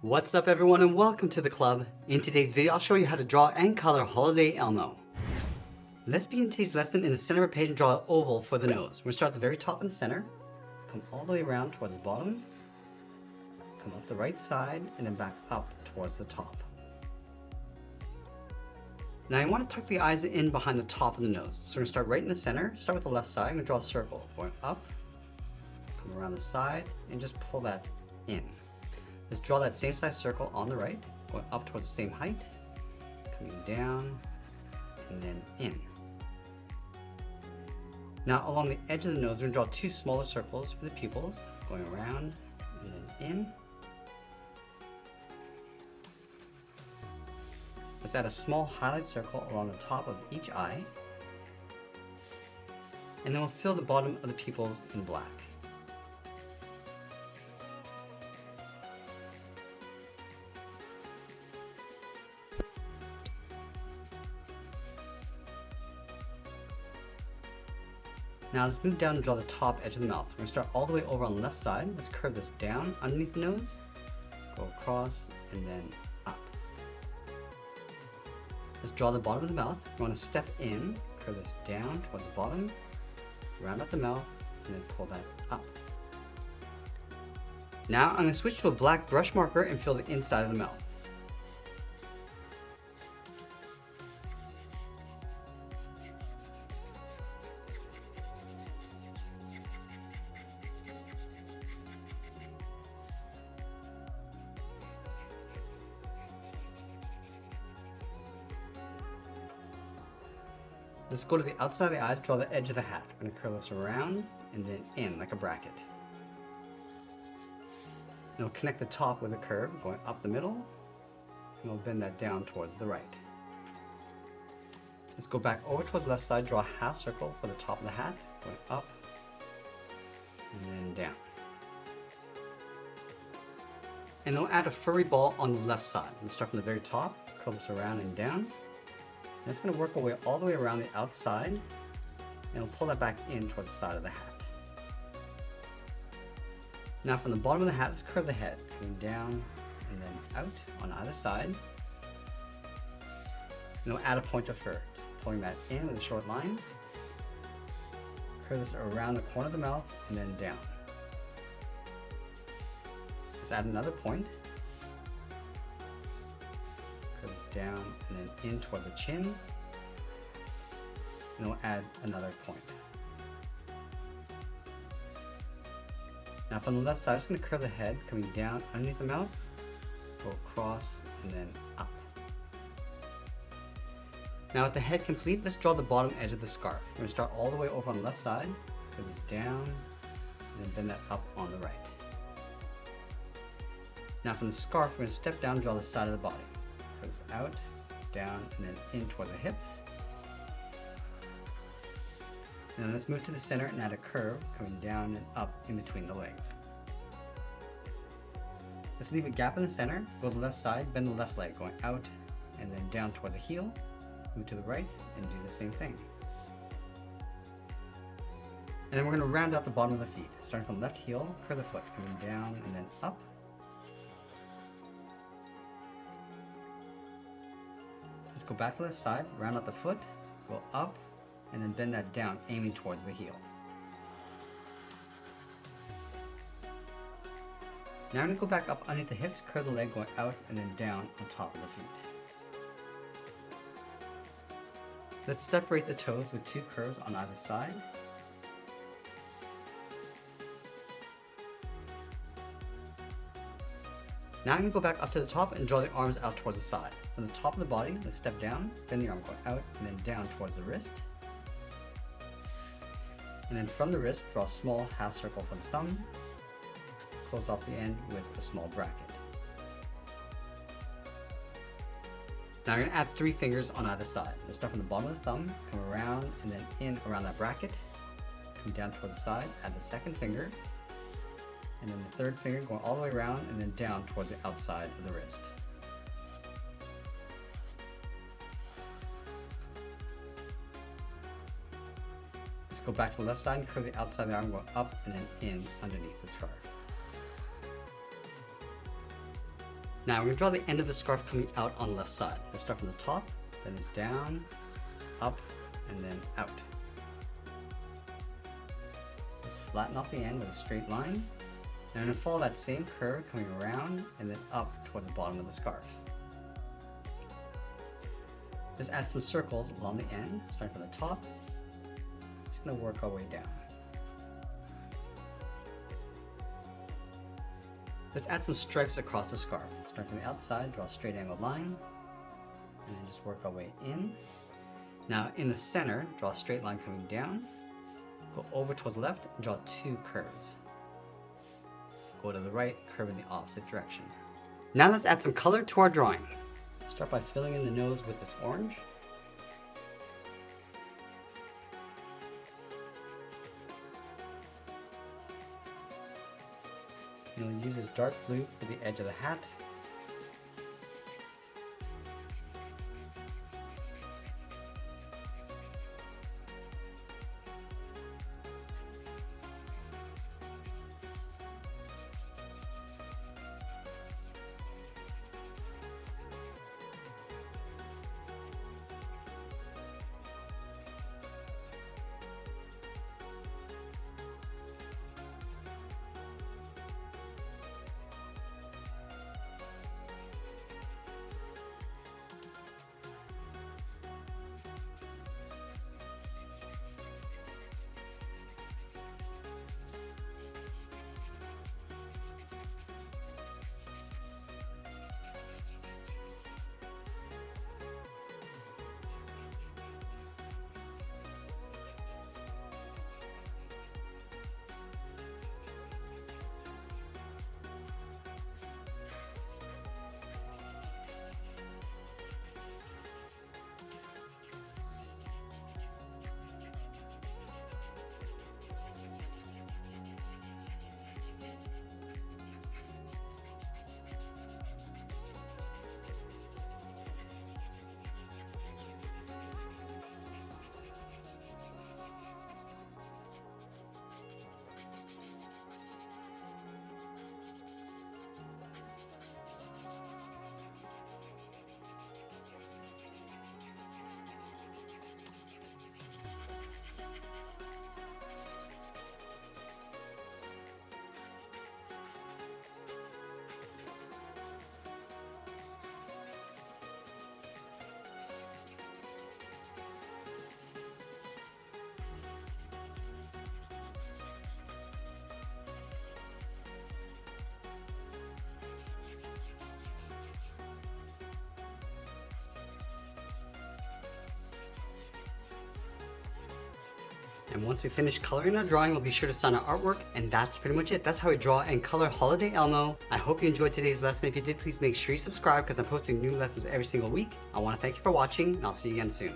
What's up everyone and welcome to the club. In today's video I'll show you how to draw and color Holiday Elmo. Let's begin today's lesson in the center of the page and draw an oval for the nose. We'll start at the very top in the center, come all the way around towards the bottom, come up the right side and then back up towards the top. Now I want to tuck the eyes in behind the top of the nose. So we're going to start right in the center, start with the left side, I'm going to draw a circle going up, come around the side and just pull that in. Let's draw that same size circle on the right, going up towards the same height, coming down, and then in. Now along the edge of the nose, we're going to draw two smaller circles for the pupils, going around and then in. Let's add a small highlight circle along the top of each eye, and then we'll fill the bottom of the pupils in black. Now let's move down and draw the top edge of the mouth. We're going to start all the way over on the left side. Let's curve this down underneath the nose, go across, and then up. Let's draw the bottom of the mouth. We want to step in, curve this down towards the bottom, round up the mouth, and then pull that up. Now I'm going to switch to a black brush marker and fill the inside of the mouth. Let's go to the outside of the eyes, draw the edge of the hat. I'm going to curl this around and then in like a bracket. And we'll connect the top with a curve going up the middle, and we'll bend that down towards the right. Let's go back over towards the left side, draw a half circle for the top of the hat, going up and then down. And then we'll add a furry ball on the left side. Let's start from the very top, curl this around and down. And it's going to work our way all the way around the outside, and we'll pull that back in towards the side of the hat. Now from the bottom of the hat, let's curve the head, coming down and then out on either side. And we'll add a point of fur, pulling that in with a short line. Curve this around the corner of the mouth and then down. Let's add another point. Curve this down and then in towards the chin, and we'll add another point. Now from the left side, I'm just going to curve the head, coming down underneath the mouth, go across and then up. Now with the head complete, let's draw the bottom edge of the scarf. We're going to start all the way over on the left side, curve this down, and then bend that up on the right. Now from the scarf, we're going to step down and draw the side of the body. Curve this out, down, and then in towards the hips. Now let's move to the center and add a curve coming down and up in between the legs. Let's leave a gap in the center, go to the left side, bend the left leg going out and then down towards the heel, move to the right and do the same thing. And then we're going to round out the bottom of the feet, starting from left heel, curve the foot, coming down and then up. Let's go back to the side, round out the foot, go up, and then bend that down, aiming towards the heel. Now I'm going to go back up underneath the hips, curve the leg going out and then down on top of the feet. Let's separate the toes with two curves on either side. Now I'm going to go back up to the top and draw the arms out towards the side. From the top of the body, let's step down, bend the arm going out and then down towards the wrist. And then from the wrist, draw a small half circle for the thumb, close off the end with a small bracket. Now I'm going to add 3 fingers on either side. Let's start from the bottom of the thumb, come around and then in around that bracket, come down towards the side, add the second finger, and then the third finger going all the way around and then down towards the outside of the wrist. Let's go back to the left side and curve the outside of the arm, going up and then in underneath the scarf. Now we're going to draw the end of the scarf coming out on the left side. Let's start from the top, then it's down, up, and then out. Let's flatten off the end with a straight line. And I'm going to follow that same curve coming around and then up towards the bottom of the scarf. Let's add some circles along the end, starting from the top. Just going to work our way down. Let's add some stripes across the scarf. Start from the outside, draw a straight angled line, and then just work our way in. Now in the center, draw a straight line coming down, go over towards the left, and draw 2 curves. Go to the right, curve in the opposite direction. Now let's add some color to our drawing. Start by filling in the nose with this orange. And we'll use this dark blue for the edge of the hat. And once we finish coloring our drawing, we'll be sure to sign our artwork, and that's pretty much it. That's how we draw and color Holiday Elmo. I hope you enjoyed today's lesson. If you did, please make sure you subscribe because I'm posting new lessons every single week. I want to thank you for watching, and I'll see you again soon.